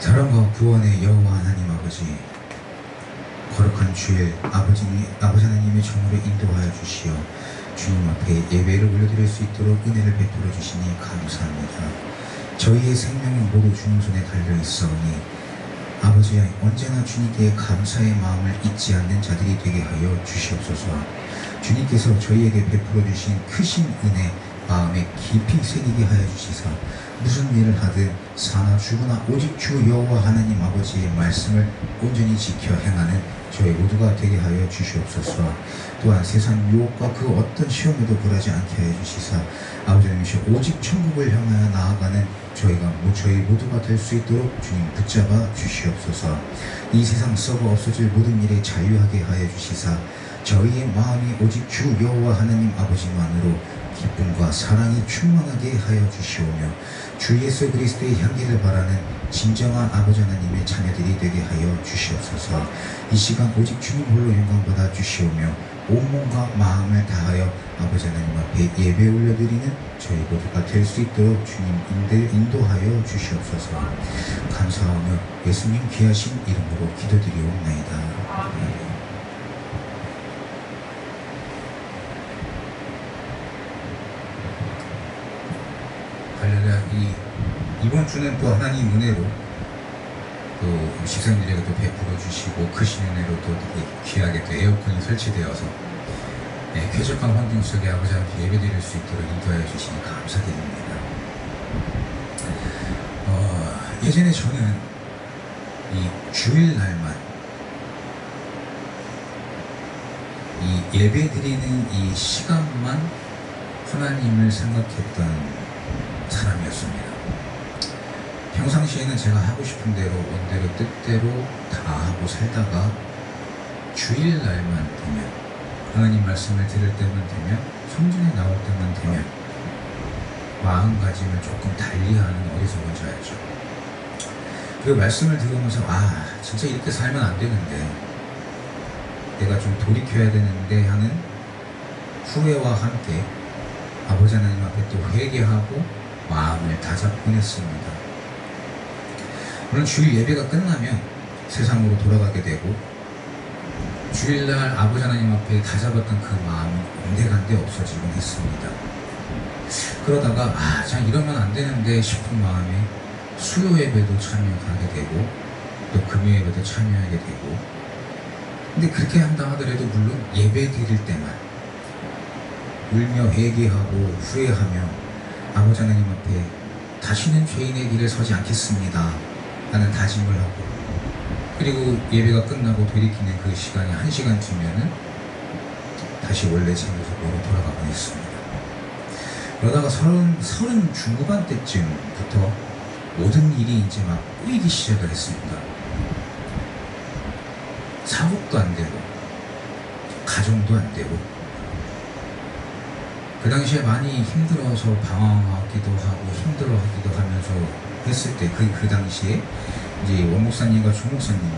사랑과 구원의 여호와 하나님 아버지, 거룩한 주일 아버지 하나님의 종으로 인도하여 주시어 주님 앞에 예배를 올려드릴 수 있도록 은혜를 베풀어 주시니 감사합니다. 저희의 생명은 모두 주님 손에 달려 있사오니 아버지, 언제나 주님께 감사의 마음을 잊지 않는 자들이 되게 하여 주시옵소서. 주님께서 저희에게 베풀어 주신 크신 은혜 마음에 깊이 새기게 하여 주시사 무슨 일을 하든 사나 죽으나 오직 주 여호와 하나님 아버지의 말씀을 온전히 지켜 행하는 저희 모두가 되게 하여 주시옵소서. 또한 세상 유혹과 그 어떤 시험에도 굴하지 않게 하여 주시사 아버지 하나님이시여 오직 천국을 향하여 나아가는 저희 모두가 될 수 있도록 주님 붙잡아 주시옵소서. 이 세상 썩어 없어질 모든 일에 자유하게 하여 주시사 저희의 마음이 오직 주 여호와 하나님 아버지만으로 기쁨과 사랑이 충만하게 하여 주시오며 주 예수 그리스도의 향기를 바라는 진정한 아버지 하나님의 자녀들이 되게 하여 주시옵소서. 이 시간 오직 주님 홀로 영광받아 주시오며 온몸과 마음을 다하여 아버지 하나님 앞에 예배 올려드리는 저희 모두가 될 수 있도록 주님 인도하여 주시옵소서. 감사하며 예수님 귀하신 이름으로 기도드리옵나이다. 할렐루야. 이번 주는 또 하나님 은혜로 또 식사님들에게 또 베풀어 주시고 크신 은혜로 또 귀하게 또 에어컨이 설치되어서 쾌적한 환경 속에 아버지 앞에 예배드릴 수 있도록 인도하여 주시니 감사드립니다. 예전에 저는 이 주일날만 이 예배드리는 이 시간만 하나님을 생각했던 사람이었습니다. 평상시에는 제가 하고 싶은 대로 원대로 뜻대로 다 하고 살다가 주일날만 되면 하나님 말씀을 들을 때만 되면 성전에 나올 때만 되면 마음가짐을 조금 달리하는 어리석은 자였죠. 그리고 말씀을 들으면서 진짜 이렇게 살면 안 되는데 내가 좀 돌이켜야 되는데 하는 후회와 함께 아버지 하나님 앞에 또 회개하고 마음을 다잡곤 했습니다. 물론 주일 예배가 끝나면 세상으로 돌아가게 되고 주일날 아버지 하나님 앞에 다잡았던 그 마음은 온데간데 없어지곤 했습니다. 그러다가 참 이러면 안 되는데 싶은 마음에 수요 예배도 참여하게 되고 또 금요 예배도 참여하게 되고, 근데 그렇게 한다 하더라도 물론 예배 드릴 때만 울며 회개하고 후회하며 아버지 하나님 앞에 다시는 죄인의 길에 서지 않겠습니다 라는 다짐을 하고, 그리고 예배가 끝나고 돌이키는 그 시간이 1시간 뒤면은 다시 원래 제 모습으로 돌아가곤 했습니다. 그러다가 서른 중후반 때쯤부터 모든 일이 이제 막 꼬이기 시작을 했습니다. 사업도 안 되고 가정도 안 되고, 그 당시에 많이 힘들어서 방황하기도 하고 힘들어하기도 하면서 했을 때 그 당시에 이제 원목사님과 조목사님이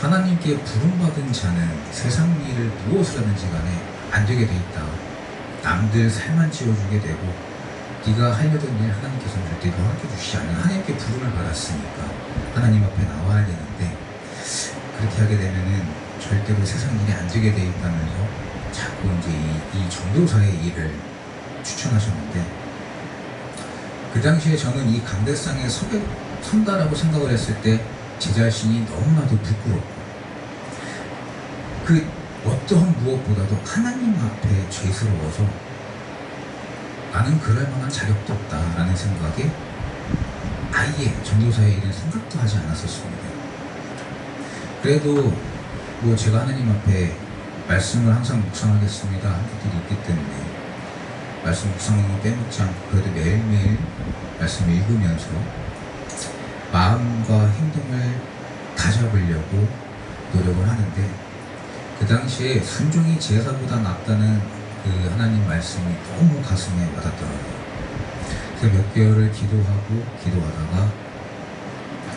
하나님께 부름받은 자는 세상 일을 무엇을 하든지 간에 안 되게 돼 있다. 남들 살만 지어주게 되고 네가 하려던 일 하나님께서는 절대 허락해주시지 않는, 하나님께 부름을 받았으니까 하나님 앞에 나와야 되는데 그렇게 하게 되면은 절대로 세상 일이 안 되게 돼 있다면서 자꾸 이제 이 전도사의 일을 추천하셨는데, 그 당시에 저는 이 강대상에 선다라고 생각을 했을 때 제 자신이 너무나도 부끄럽고 그 어떠한 무엇보다도 하나님 앞에 죄스러워서 나는 그럴 만한 자격도 없다라는 생각에 아예 전도사의 일은 생각도 하지 않았었습니다. 그래도 뭐 제가 하나님 앞에 말씀을 항상 묵상하겠습니다 한 분들이 있기 때문에 말씀 묵상을 빼먹지 않고 그래도 매일매일 말씀을 읽으면서 마음과 행동을 다잡으려고 노력을 하는데, 그 당시에 순종이 제사보다 낫다는 그 하나님 말씀이 너무 가슴에 와닿더라고요. 그래서 몇 개월을 기도하다가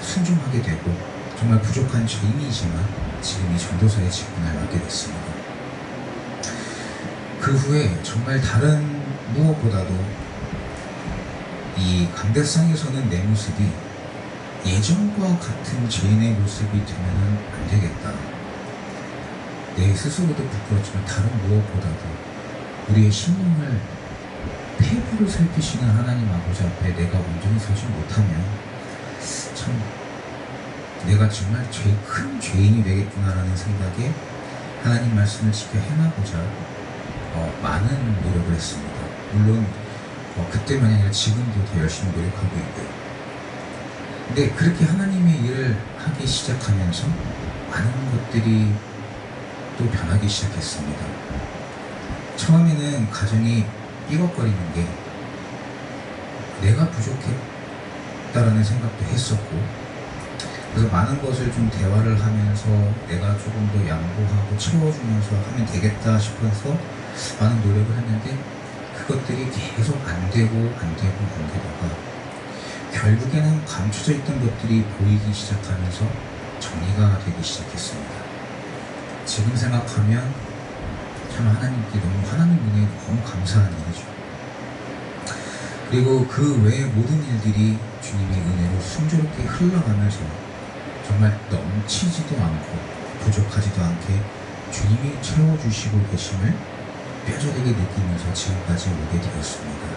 순종하게 되고 정말 부족한 죄인이지만 지금 이 전도사의 직분을 맡게 됐습니다. 그 후에 정말 다른 무엇보다도 이 강대상에서는 내 모습이 예전과 같은 죄인의 모습이 되면은 안 되겠다. 내 스스로도 부끄럽지만 다른 무엇보다도 우리의 심령을 폐부를 살피시는 하나님 아버지 앞에 내가 온전히 서지 못하면 참 내가 정말 제일 큰 죄인이 되겠구나라는 생각에 하나님 말씀을 지켜 행하고자 많은 노력을 했습니다. 물론 그때만이 아니라 지금도 더 열심히 노력하고 있고요. 근데 그렇게 하나님의 일을 하기 시작하면서 많은 것들이 또 변하기 시작했습니다. 처음에는 가정이 삐걱거리는 게 내가 부족했다라는 생각도 했었고, 그래서 많은 것을 좀 대화를 하면서 내가 조금 더 양보하고 채워주면서 하면 되겠다 싶어서 많은 노력을 했는데 그것들이 계속 안 되다가 결국에는 감춰져 있던 것들이 보이기 시작하면서 정리가 되기 시작했습니다. 지금 생각하면 참 하나님께 하나님 은혜에 너무 감사한 일이죠. 그리고 그 외의 모든 일들이 주님의 은혜로 순조롭게 흘러가면서 정말 넘치지도 않고 부족하지도 않게 주님이 채워주시고 계심을 뼈저리게 느끼면서 지금까지 오게 되었습니다.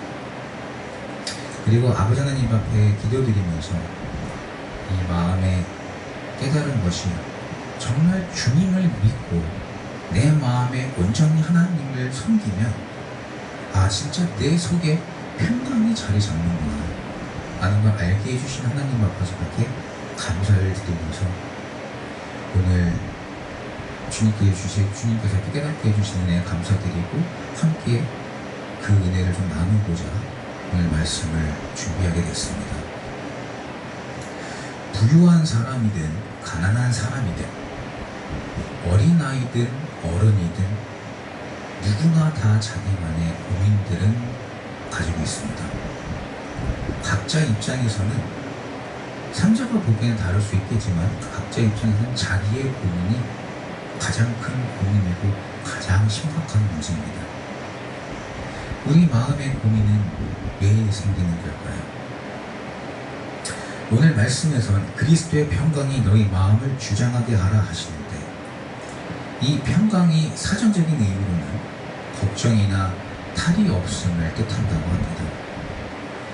그리고 아버지 하나님 앞에 기도드리면서 이 마음에 깨달은 것이 정말 주님을 믿고 내 마음에 온전히 하나님을 섬기면 진짜 내 속에 평강이 자리 잡는구나 라는 걸 알게 해주신 하나님 앞에서밖에 감사를 드리면서 오늘 주님께서 깨닫게 해주신 은혜에 감사드리고 함께 그 은혜를 좀 나누고자 오늘 말씀을 준비하게 됐습니다. 부유한 사람이든 가난한 사람이든 어린아이든 어른이든 누구나 다 자기만의 고민들은 가지고 있습니다. 각자 입장에서는 삼자가 보기에는 다를 수 있겠지만 각자 입장에서는 자기의 고민이 가장 큰 고민이고 가장 심각한 문제입니다. 우리 마음의 고민은 왜 생기는 걸까요? 오늘 말씀에선 그리스도의 평강이 너희 마음을 주장하게 하라 하시는데 이 평강이 사전적인 의미로는 걱정이나 탈이 없음을 뜻한다고 합니다.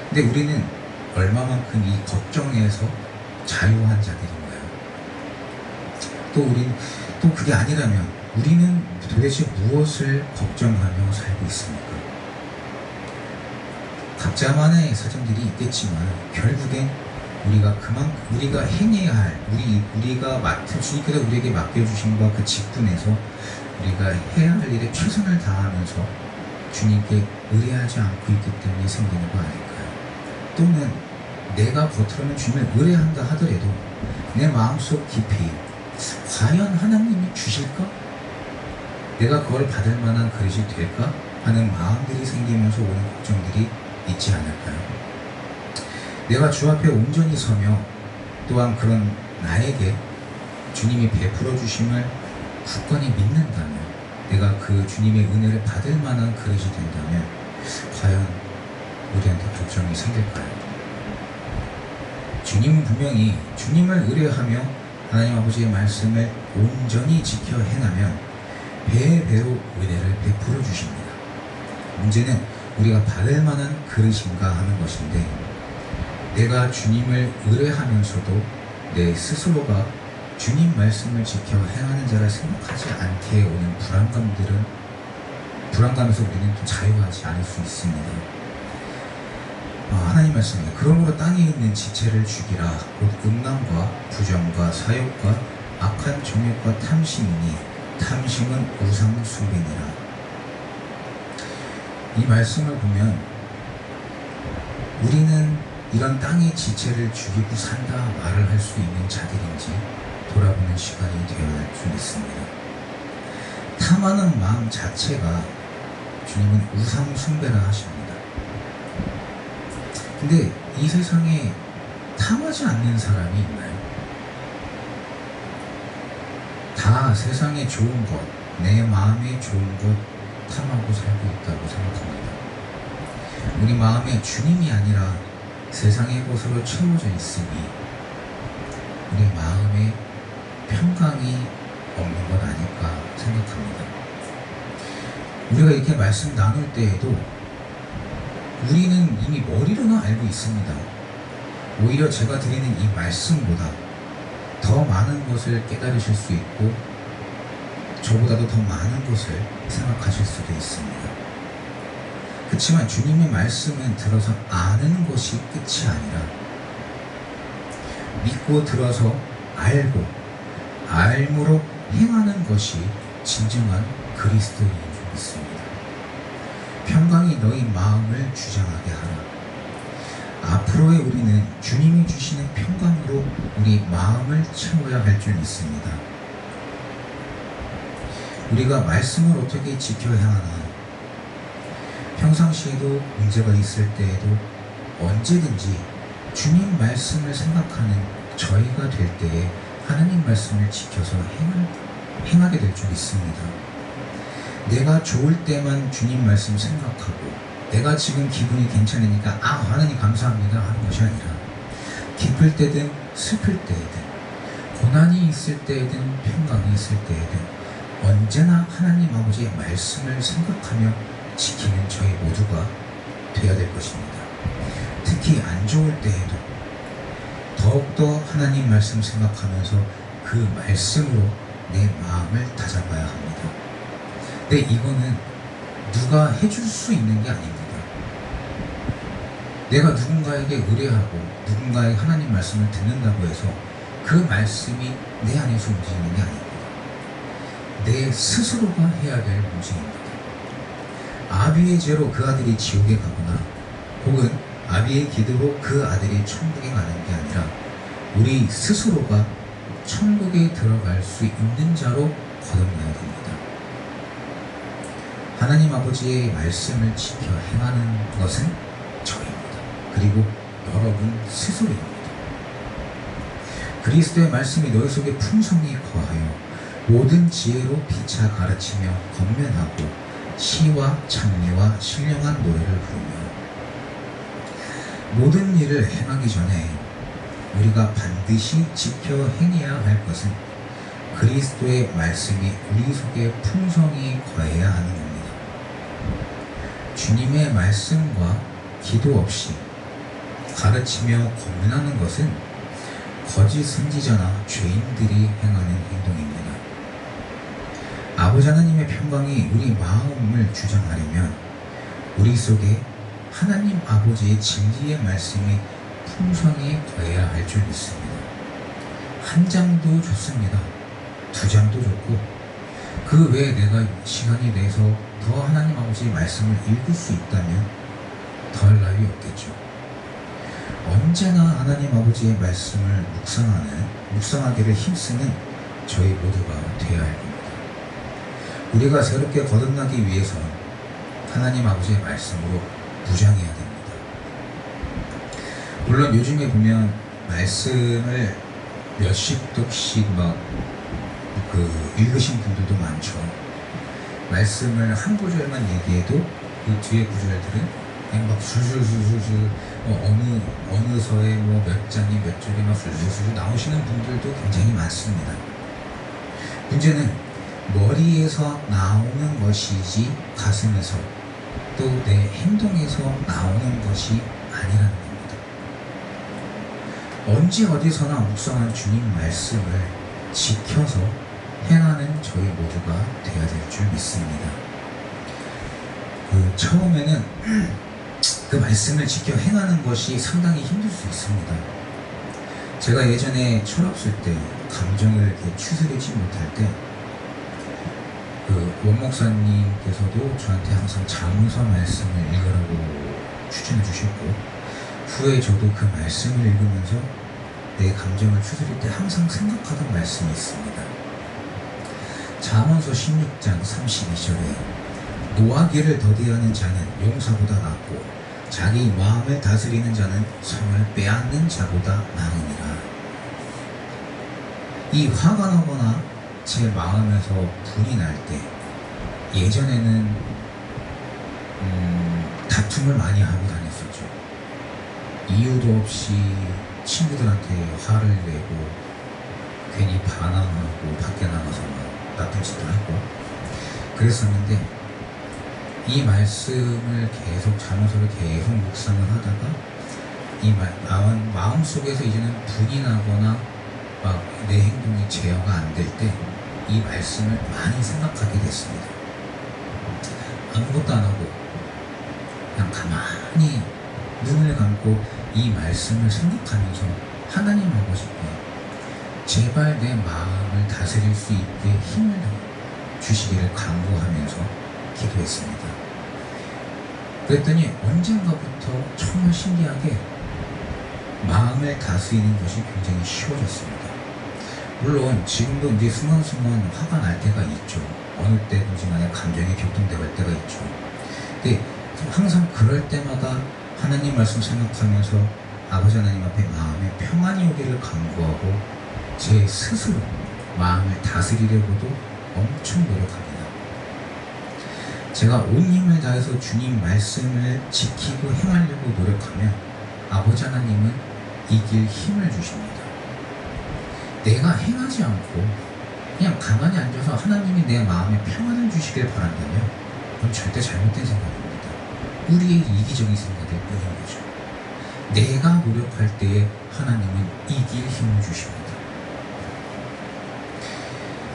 근데 우리는 얼마만큼 이 걱정에서 자유한 자들인가요? 또 그게 아니라면 우리는 도대체 무엇을 걱정하며 살고 있습니까? 각자만의 사정들이 있겠지만 결국엔 우리가 행해야 할 주님께서 우리에게 맡겨주신 바 그 직분에서 우리가 해야 할 일에 최선을 다하면서 주님께 의뢰하지 않고 있기 때문에 생기는 거 아닐까요? 또는 내가 겉으로는 주님을 의뢰한다 하더라도 내 마음속 깊이 과연 하나님이 주실까? 내가 그걸 받을 만한 그릇이 될까? 하는 마음들이 생기면서 오는 걱정들이 있지 않을까요? 내가 주 앞에 온전히 서며 또한 그런 나에게 주님이 베풀어 주심을 굳건히 믿는다면 내가 그 주님의 은혜를 받을 만한 그릇이 된다면 과연 우리한테 걱정이 생길까요? 주님은 분명히 주님을 의뢰하며 하나님 아버지의 말씀을 온전히 지켜 행하면 배로 은혜를 베풀어 주십니다. 문제는 우리가 받을 만한 그릇인가 하는 것인데 내가 주님을 의뢰하면서도 내 스스로가 주님 말씀을 지켜 행하는 자를 생각하지 않게 오는 불안감에서 우리는 또 자유하지 않을 수 있습니다. 하나님 말씀입니다. 그러므로 땅에 있는 지체를 죽이라. 곧 음란과 부정과 사욕과 악한 정욕과 탐심이니 탐심은 우상 숭배니라. 이 말씀을 보면 우리는 이런 땅의 지체를 죽이고 산다 말을 할 수 있는 자들인지 돌아보는 시간이 되어야 줄 있습니다. 탐하는 마음 자체가 주님은 우상 숭배라 하십니다. 근데 이 세상에 탐하지 않는 사람이 있나요? 다 세상에 좋은 것, 내 마음에 좋은 것 탐하고 살고 있다고 생각합니다. 우리 마음에 주님이 아니라 세상의 것으로 채워져 있으니 우리 마음에 평강이 없는 것 아닐까 생각합니다. 우리가 이렇게 말씀 나눌 때에도 우리는 이미 머리로는 알고 있습니다. 오히려 제가 드리는 이 말씀보다 더 많은 것을 깨달으실 수 있고 저보다도 더 많은 것을 생각하실 수도 있습니다. 그렇지만 주님의 말씀은 들어서 아는 것이 끝이 아니라 믿고 들어서 알고 알므로 행하는 것이 진정한 그리스도인인 줄 믿습니다. 평강이 너희 마음을 주장하게 하라. 앞으로의 우리는 주님이 주시는 평강으로 우리 마음을 채워야 할 줄 믿습니다. 우리가 말씀을 어떻게 지켜 행하나, 평상시에도 문제가 있을 때에도 언제든지 주님 말씀을 생각하는 저희가 될 때에 하나님 말씀을 지켜서 행하게 될 줄 믿습니다. 내가 좋을 때만 주님 말씀 생각하고 내가 지금 기분이 괜찮으니까 하나님 감사합니다 하는 것이 아니라 기쁠 때든 슬플 때든 고난이 있을 때든 평강이 있을 때든 언제나 하나님 아버지의 말씀을 생각하며 지키는 저희 모두가 되어야 될 것입니다. 특히 안 좋을 때에도 더욱더 하나님 말씀 생각하면서 그 말씀으로 내 마음을 다잡아야 합니다. 근데 이거는 누가 해줄 수 있는 게 아닙니다. 내가 누군가에게 의뢰하고 누군가의 하나님 말씀을 듣는다고 해서 그 말씀이 내 안에서 움직이는 게 아닙니다. 내 스스로가 해야 될 움직임입니다. 아비의 죄로 그 아들이 지옥에 가거나 혹은 아비의 기도로 그 아들이 천국에 가는 게 아니라 우리 스스로가 천국에 들어갈 수 있는 자로 거듭나야 됩니다. 하나님 아버지의 말씀을 지켜 행하는 것은 저입니다. 그리고 여러분 스스로입니다. 그리스도의 말씀이 너희 속에 풍성히 거하여 모든 지혜로 피차 가르치며 권면하고 시와 찬미와 신령한 노래를 부르며 모든 일을 행하기 전에 우리가 반드시 지켜 행해야 할 것은 그리스도의 말씀이 우리 속에 풍성히 거해야 하는 겁니다. 주님의 말씀과 기도 없이 가르치며 권면하는 것은 거짓 선지자나 죄인들이 행하는 행동입니다. 아버지 하나님의 평강이 우리 마음을 주장하려면 우리 속에 하나님 아버지의 진리의 말씀이 풍성히 거해야 할 줄 믿습니다. 한 장도 좋습니다. 두 장도 좋고 그 외에 내가 시간이 내서 더 하나님 아버지의 말씀을 읽을 수 있다면 더할 나위 없겠죠. 언제나 하나님 아버지의 말씀을 묵상하기를 힘쓰는 저희 모두가 되어야 할 겁니다. 우리가 새롭게 거듭나기 위해서는 하나님 아버지의 말씀으로 무장해야 됩니다. 물론 요즘에 보면 말씀을 몇십 독씩 읽으신 분들도 많죠. 말씀을 한 구절만 얘기해도 그 뒤에 구절들은 그냥 막 술술술술술 어느 서에 몇 장이 몇 절이 막 술술술 나오시는 분들도 굉장히 많습니다. 문제는 머리에서 나오는 것이지 가슴에서 또 내 행동에서 나오는 것이 아니라는 겁니다. 언제 어디서나 묵상한 주님 말씀을 지켜서 행하는 저희 모두가 되어야 될 줄 믿습니다. 처음에는 그 말씀을 지켜 행하는 것이 상당히 힘들 수 있습니다. 제가 예전에 철없을 때 감정을 이렇게 추스리지 못할 때 원 목사님께서도 저한테 항상 자문서 말씀을 읽으라고 추천해 주셨고 후에 저도 그 말씀을 읽으면서 내 감정을 추스릴 때 항상 생각하던 말씀이 있습니다. 잠언서 16장 32절에 노하기를 더디하는 자는 용사보다 낫고 자기 마음을 다스리는 자는 성을 빼앗는 자보다 나으니라. 이 화가 나거나 제 마음에서 분이 날 때 예전에는 다툼을 많이 하고 다녔었죠. 이유도 없이 친구들한테 화를 내고 반항하고 밖에 나가서 막 나쁜 짓도 하고 그랬었는데 이 말씀을 계속 자문서를 계속 묵상을 하다가 이 마음 속에서 이제는 분이 나거나 막 내 행동이 제어가 안 될 때 이 말씀을 많이 생각하게 됐습니다. 아무것도 안 하고 그냥 가만히 눈을 감고 이 말씀을 생각하면서 하나님 아버지께 제발 내 마음을 다스릴 수 있게 힘을 주시기를 간구하면서 기도했습니다. 그랬더니 언젠가부터 정말 신기하게 마음을 다스리는 것이 굉장히 쉬워졌습니다. 물론 지금도 이제 순간순간 화가 날 때가 있죠. 어느 때든지 간에 감정이 격동될 때가 있죠. 근데 항상 그럴 때마다 하나님 말씀 생각하면서 아버지 하나님 앞에 마음에 평안이 오기를 간구하고 제 스스로 마음을 다스리려고도 엄청 노력합니다. 제가 온 힘을 다해서 주님 말씀을 지키고 행하려고 노력하면 아버지 하나님은 이길 힘을 주십니다. 내가 행하지 않고 그냥 가만히 앉아서 하나님이 내 마음에 평안을 주시길 바란다면 그건 절대 잘못된 생각입니다. 우리의 이기적인 생각일 뿐인 거죠. 내가 노력할 때에 하나님은 이길 힘을 주십니다.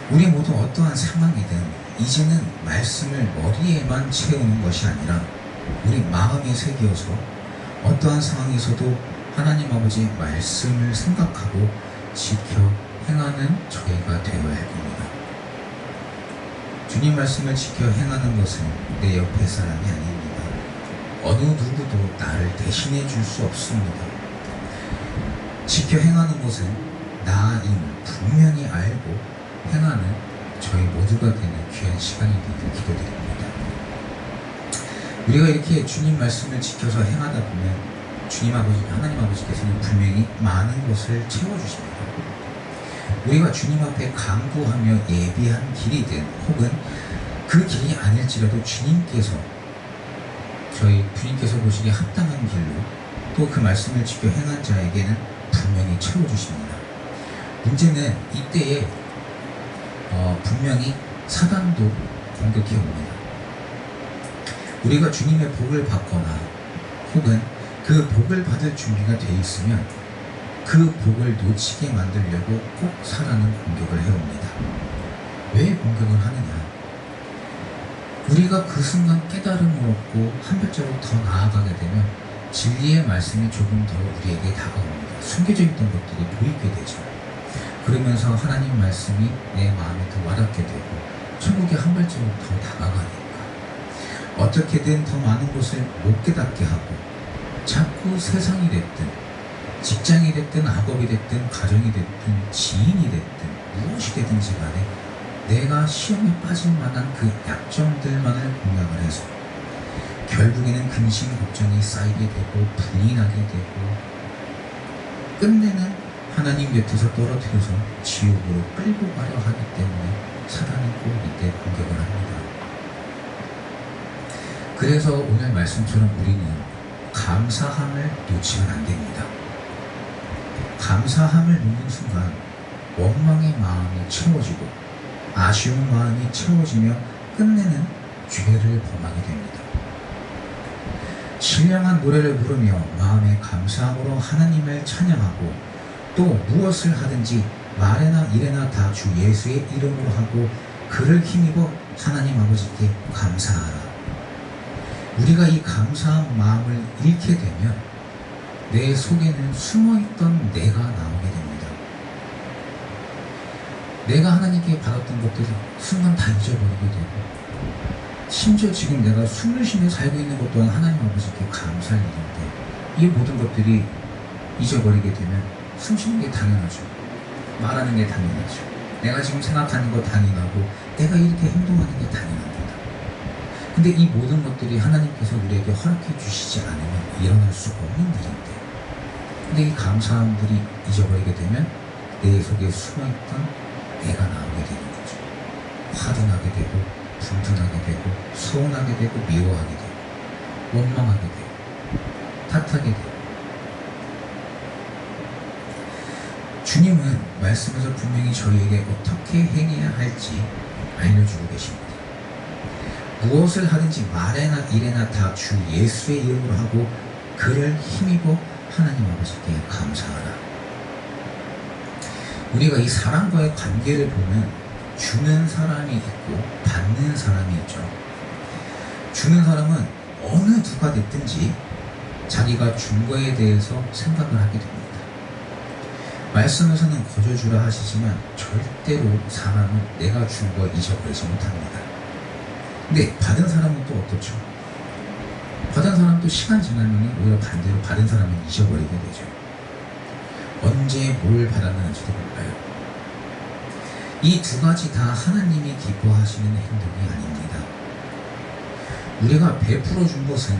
우리 모두 어떠한 상황이든 이제는 말씀을 머리에만 채우는 것이 아니라 우리 마음에 새겨서 어떠한 상황에서도 하나님 아버지의 말씀을 생각하고 지켜 행하는 저희가 되어야 할 겁니다. 주님 말씀을 지켜 행하는 것은 내 옆에 사람이 아닙니다. 어느 누구도 나를 대신해 줄 수 없습니다. 지켜 행하는 것은 나임을 분명히 알고 행하는 저희 모두가 되는 귀한 시간이 되길 기도드립니다. 우리가 이렇게 주님 말씀을 지켜서 행하다 보면 주님 아버지, 하나님 아버지께서는 분명히 많은 것을 채워주십니다. 우리가 주님 앞에 간구하며 예비한 길이든 혹은 그 길이 아닐지라도 주님께서 보시기에 합당한 길로 또 그 말씀을 지켜 행한 자에게는 분명히 채워주십니다. 문제는 이때에 분명히 사단도 공격해 옵니다. 우리가 주님의 복을 받거나 혹은 그 복을 받을 준비가 되어 있으면 그 복을 놓치게 만들려고 꼭 사단은 공격을 해옵니다. 왜 공격을 하느냐? 우리가 그 순간 깨달음을 얻고 한 발자국 더 나아가게 되면 진리의 말씀이 조금 더 우리에게 다가옵니다. 숨겨져 있던 것들이 보이게 되죠. 그러면서 하나님 말씀이 내 마음에 더 와닿게 되고 천국에 한 발자국 더 다가가니까 어떻게든 더 많은 것을 못 깨닫게 하고 자꾸 세상이 됐든 직장이 됐든 학업이 됐든 가정이 됐든 지인이 됐든 무엇이 되든지 간에 내가 시험에 빠질 만한 그 약점들만을 공략을 해서 결국에는 근심 걱정이 쌓이게 되고 분이 나게 되고 끝내는 하나님 곁에서 떨어뜨려서 지옥으로 끌고 가려 하기 때문에 사단은 꼭 이때 공격을 합니다. 그래서 오늘 말씀처럼 우리는 감사함을 놓치면 안 됩니다. 감사함을 놓는 순간 원망의 마음이 채워지고 아쉬운 마음이 채워지며 끝내는 죄를 범하게 됩니다. 신령한 노래를 부르며 마음의 감사함으로 하나님을 찬양하고 또 무엇을 하든지 말에나 일에나 다 주 예수의 이름으로 하고 그를 힘입어 하나님 아버지께 감사하라. 우리가 이 감사한 마음을 잃게 되면 내 속에는 숨어있던 내가 나오게 됩니다. 내가 하나님께 받았던 것들을 순간 다 잊어버리게 되고 심지어 지금 내가 숨을 쉬며 살고 있는 것 또한 하나님 아버지께 감사할 일인데 이 모든 것들이 잊어버리게 되면 숨 쉬는 게 당연하죠. 말하는 게 당연하죠. 내가 지금 생각하는 거 당연하고 내가 이렇게 행동하는 게 당연합니다. 근데 이 모든 것들이 하나님께서 우리에게 허락해 주시지 않으면 일어날 수 없는 일인데 근데 이 감사함들이 잊어버리게 되면 내 속에 숨어있던 내가 나오게 되는 거죠. 화도 나게 되고 분분하게 되고 서운하게 되고 미워하게 되고 원망하게 되고 탓하게 되고 주님은 말씀에서 분명히 저희에게 어떻게 행해야 할지 알려주고 계십니다. 무엇을 하든지 말에나 일에나 다 주 예수의 이름으로 하고 그를 힘입어 하나님 아버지께 감사하라. 우리가 이 사람과의 관계를 보면 주는 사람이 있고 받는 사람이 있죠. 주는 사람은 어느 누가 됐든지 자기가 준 거에 대해서 생각을 하게 됩니다. 말씀에서는 거저 주라 하시지만 절대로 사람은 내가 준 거 잊어버리지 못합니다. 근데 받은 사람은 또 어떻죠? 받은 사람도 시간 지나면 오히려 반대로 받은 사람은 잊어버리게 되죠. 언제 뭘 받았는지도 몰라요. 이 두 가지 다 하나님이 기뻐하시는 행동이 아닙니다. 우리가 베풀어 준 것은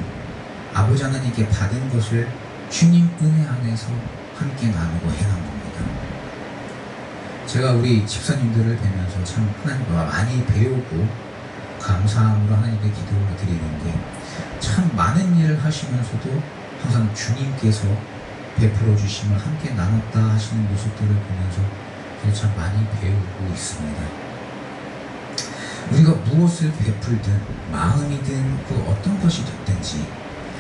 아버지 하나님께 받은 것을 주님 은혜 안에서 함께 나누고 행한 겁니다. 제가 우리 집사님들을 뵈면서 참 하나님과 많이 배우고 감사함으로 하나님께 기도를 드리는 게 참 많은 일을 하시면서도 항상 주님께서 베풀어 주심을 함께 나눴다 하시는 모습들을 보면서 참 많이 배우고 있습니다. 우리가 무엇을 베풀든 마음이든 그 어떤 것이 됐든지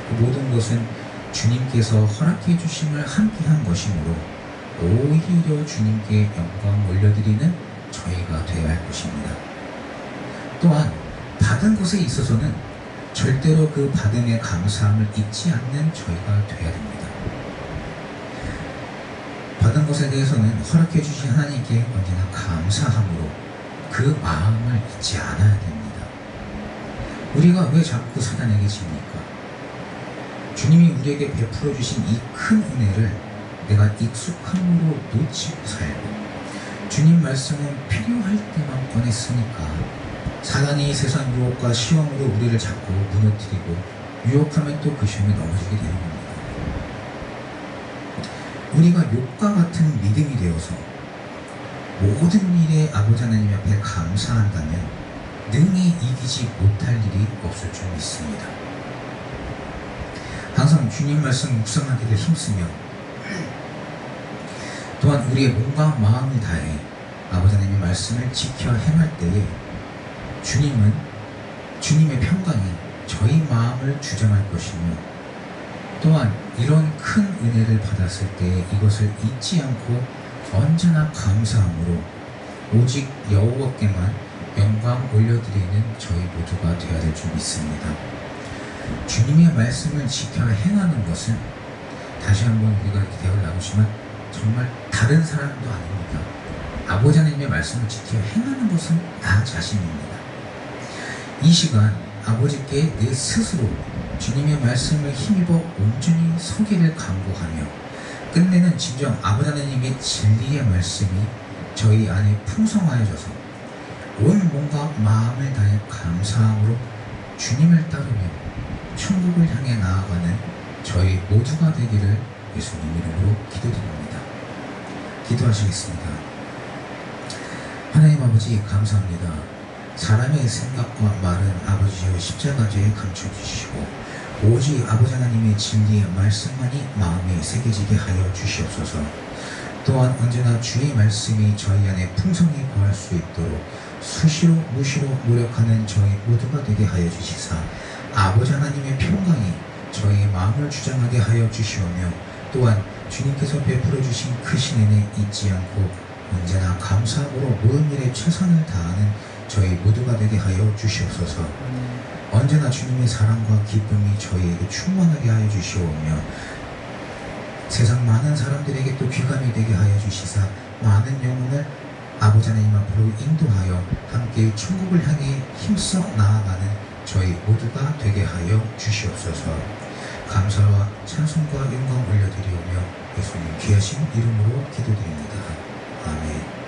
그 모든 것은 주님께서 허락해 주심을 함께 한 것이므로 오히려 주님께 영광 올려드리는 저희가 되어야 할 것입니다. 또한 받은 것에 있어서는 절대로 그 받음의 감사함을 잊지 않는 저희가 되어야 됩니다. 받은 것에 대해서는 허락해 주신 하나님께 언제나 감사함으로 그 마음을 잊지 않아야 됩니다. 우리가 왜 자꾸 사단에게 집니까? 주님이 우리에게 베풀어 주신 이 큰 은혜를 내가 익숙함으로 놓치고 살고 주님 말씀은 필요할 때만 꺼냈으니까 사단이 세상 유혹과 시험으로 우리를 자꾸 무너뜨리고 유혹하면 또 그 시험에 넘어지게 되는 겁니다. 우리가 욕과 같은 믿음이 되어서 모든 일에 아버지 하나님 앞에 감사한다면 능히 이기지 못할 일이 없을 줄 믿습니다. 항상 주님 말씀 묵상하기를 힘쓰며 또한 우리의 몸과 마음을 다해 아버지 하나님의 말씀을 지켜 행할 때에 주님은 주님의 평강이 저희 마음을 주장할 것이며 또한 이런 큰 은혜를 받았을 때 이것을 잊지 않고 언제나 감사함으로 오직 여호와께만 영광 올려드리는 저희 모두가 되어야 될 줄 믿습니다. 주님의 말씀을 지켜 행하는 것은 다시 한번 우리가 이렇게 대화를 나누지만 정말 다른 사람도 아닙니다. 아버지 하나님의 말씀을 지켜 행하는 것은 나 자신입니다. 이 시간 아버지께 내 스스로 주님의 말씀을 힘입어 온전히 서기를 간구하며 끝내는 진정 아버지 하나님의 진리의 말씀이 저희 안에 풍성하여져서 온 몸과 마음을 다해 감사함으로 주님을 따르며 천국을 향해 나아가는 저희 모두가 되기를 예수님 이름으로 기도드립니다. 기도하시겠습니다. 하나님 아버지 감사합니다. 사람의 생각과 말은 아버지의 십자가죄에 감춰주시고 오직 아버지 하나님의 진리의 말씀만이 마음에 새겨지게 하여 주시옵소서. 또한 언제나 주의 말씀이 저희 안에 풍성히 거할 수 있도록 수시로 무시로 노력하는 저희 모두가 되게 하여 주시사 아버지 하나님의 평강이 저희의 마음을 주장하게 하여 주시오며 또한 주님께서 베풀어 주신 크신 은혜 잊지 않고 언제나 감사함으로 모든 일에 최선을 다하는 저희 모두가 되게 하여 주시옵소서. 언제나 주님의 사랑과 기쁨이 저희에게 충만하게 하여 주시오며 세상 많은 사람들에게 또 귀감이 되게 하여 주시사 많은 영혼을 아버지 하나님 앞으로 인도하여 함께 천국을 향해 힘써 나아가는 저희 모두가 되게 하여 주시옵소서. 감사와 찬송과 영광 올려드리오며 예수님 귀하신 이름으로 기도드립니다. 아멘.